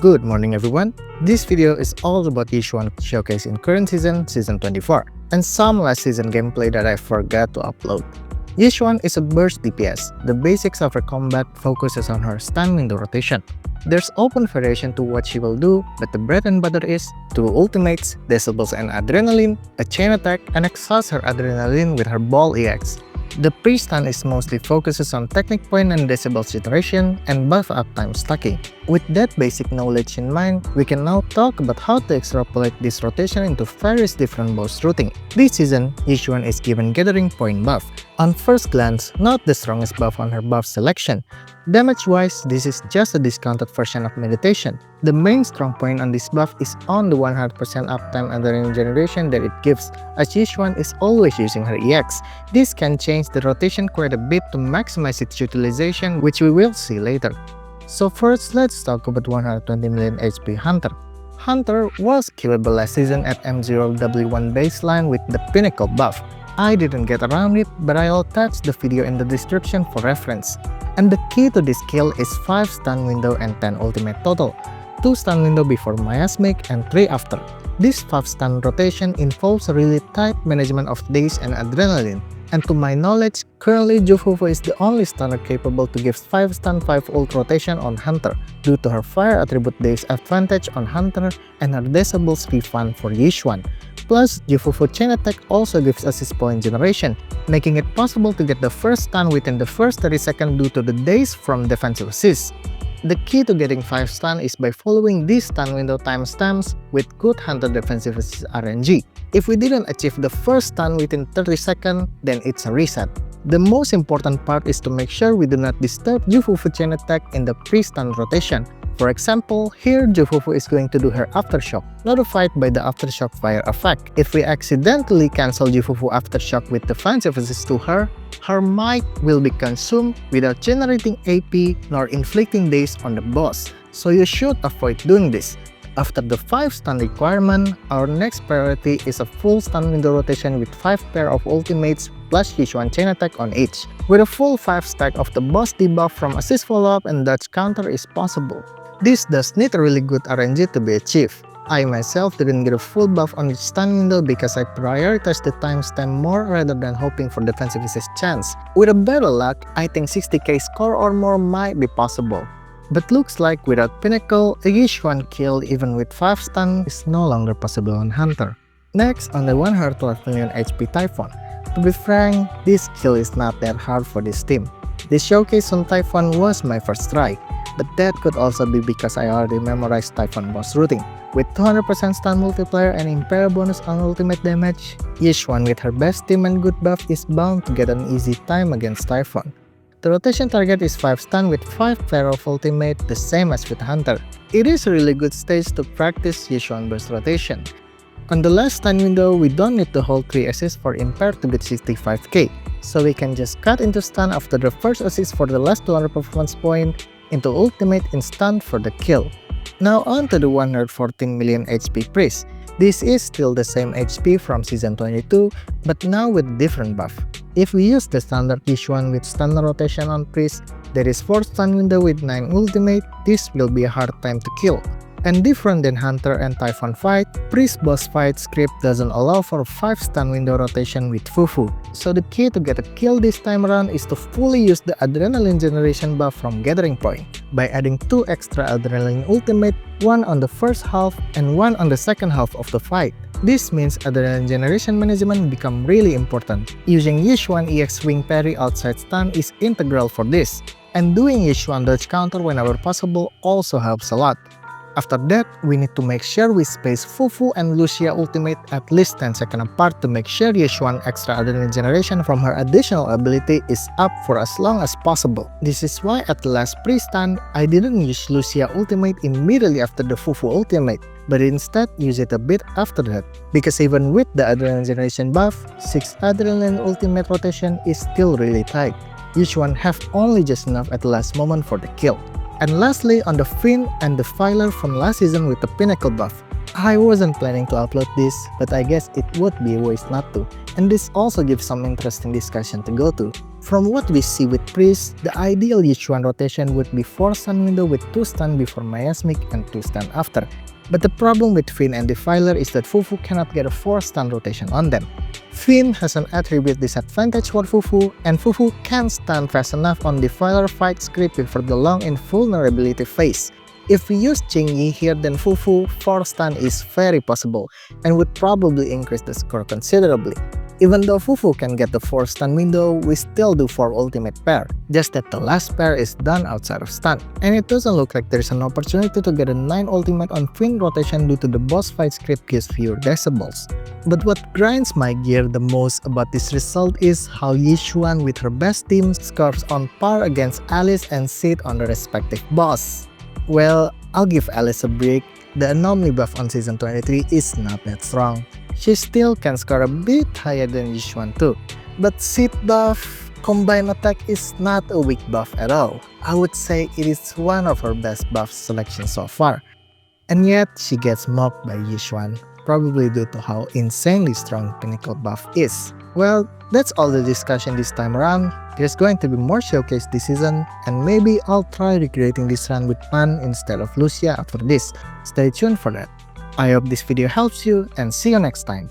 Good morning everyone, this video is all about Yixuan showcase in current season, Season 24, and some last season gameplay that I forgot to upload. Yixuan is a burst DPS. The basics of her combat focuses on her stun window rotation. There's open variation to what she will do, but the bread and butter is 2 ultimates, disables and adrenaline, a chain attack, and exhausts her adrenaline with her ball EX. The pre-stun is mostly focuses on technique point and disables generation and buff uptime stacking. With that basic knowledge in mind, we can now talk about how to extrapolate this rotation into various different boss routing. This season, Yixuan is given Gathering Point buff. On first glance, not the strongest buff on her buff selection. Damage-wise, this is just a discounted version of Meditation. The main strong point on this buff is on the 100% uptime adrenaline generation that it gives, as Yixuan is always using her EX. This can change the rotation quite a bit to maximize its utilization, which we will see later. So first, let's talk about 120 million HP Hunter. Hunter was killable last season at M0W1 baseline with the Pinnacle buff. I didn't get around it, but I'll attach the video in the description for reference. And the key to this kill is 5 stun window and 10 ultimate total, 2 stun window before miasmic and 3 after. This 5 stun rotation involves a really tight management of daze and adrenaline. And to my knowledge, currently Jufufu is the only stunner capable to give 5 stun 5 ult rotation on Hunter, due to her fire attribute daze advantage on Hunter and her disables refund for Yixuan. Plus, Jufufu chain attack also gives assist point generation, making it possible to get the first stun within the first 30 seconds due to the daze from defensive assist. The key to getting 5 stun is by following these stun window timestamps with good Hunter defensive assist RNG. If we didn't achieve the first stun within 30 seconds, then it's a reset. The most important part is to make sure we do not disturb Jufufu chain attack in the pre-stun rotation. For example, here Jufufu is going to do her Aftershock, notified by the Aftershock fire effect. If we accidentally cancel Jufufu Aftershock with defensive assist to her, her might will be consumed without generating AP nor inflicting daze on the boss, so you should avoid doing this. After the 5 stun requirement, our next priority is a full stun window rotation with 5 pair of ultimates plus Yixuan chain attack on each. With a full 5 stack of the boss debuff from assist follow-up and dodge counter is possible. This does need a really good RNG to be achieved. I myself didn't get a full buff on each stun window because I prioritized the timestamp more rather than hoping for defensive assist chance. With a better luck, I think 60k score or more might be possible. But looks like without Pinnacle, a Yixuan kill even with 5 stun is no longer possible on Hunter. Next, on the 112 million HP Typhon. To be frank, this kill is not that hard for this team. This showcase on Typhon was my first try, but that could also be because I already memorized Typhon boss routing. With 200% stun multiplier and impair bonus on ultimate damage, Yixuan with her best team and good buff is bound to get an easy time against Typhon. The rotation target is 5 stun with 5 pair of ultimate, the same as with Hunter. It is a really good stage to practice Yixuan burst rotation. On the last stun window, we don't need to hold 3 assists for impair to get 65k, so we can just cut into stun after the first assist for the last 200 performance point, into ultimate in stun for the kill. Now on to the 114 million HP Priest. This is still the same HP from Season 22, but now with different buff. If we use the standard Yixuan with stun rotation on Priest, there is 4 stun window with 9 ultimate, this will be a hard time to kill. And different than Hunter and Typhon fight, Priest boss fight script doesn't allow for 5 stun window rotation with Fufu. So the key to get a kill this time around is to fully use the adrenaline generation buff from Gathering Point, by adding 2 extra adrenaline ultimate, 1 on the first half and 1 on the second half of the fight. This means adrenaline generation management become really important. Using Yixuan EX wing parry outside stun is integral for this, and doing Yixuan dodge counter whenever possible also helps a lot. After that, we need to make sure we space Fufu and Lucia ultimate at least 10 seconds apart to make sure Yixuan extra adrenaline generation from her additional ability is up for as long as possible. This is why at the last pre-stun, I didn't use Lucia ultimate immediately after the Fufu ultimate, but instead use it a bit after that. Because even with the adrenaline generation buff, 6 adrenaline ultimate rotation is still really tight. Yixuan have only just enough at the last moment for the kill. And lastly, on the Fiend and Defiler from last season with the Pinnacle buff. I wasn't planning to upload this, but I guess it would be a waste not to, and this also gives some interesting discussion to go to. From what we see with Priest, the ideal Yixuan rotation would be 4 stun window with 2 stun before Miasmic and 2 stun after. But the problem with Fiend and Defiler is that Fufu cannot get a 4 stun rotation on them. Fiend has an attribute disadvantage for Fufu, and Fufu can stun fast enough on Defiler fight script before the long invulnerability phase. If we use Jingyi here, then Fufu 4 stun is very possible, and would probably increase the score considerably. Even though Fufu can get the 4 stun window, we still do 4 ultimate pair, just that the last pair is done outside of stun. And it doesn't look like there's an opportunity to get a 9 ultimate on Fiend rotation due to the boss fight script gives fewer decibels. But what grinds my gear the most about this result is how Yixuan with her best team scores on par against Alice and Sid on the respective boss. Well, I'll give Alice a break. The anomaly buff on season 23 is not that strong. She still can score a bit higher than Yixuan too, but Sid buff combined attack is not a weak buff at all. I would say it is one of her best buff selections so far. And yet she gets mocked by Yixuan, probably due to how insanely strong Pinnacle buff is. Well, that's all the discussion this time around. There's going to be more showcase this season, and maybe I'll try recreating this run with Pan instead of Lucia after this. Stay tuned for that. I hope this video helps you, and see you next time.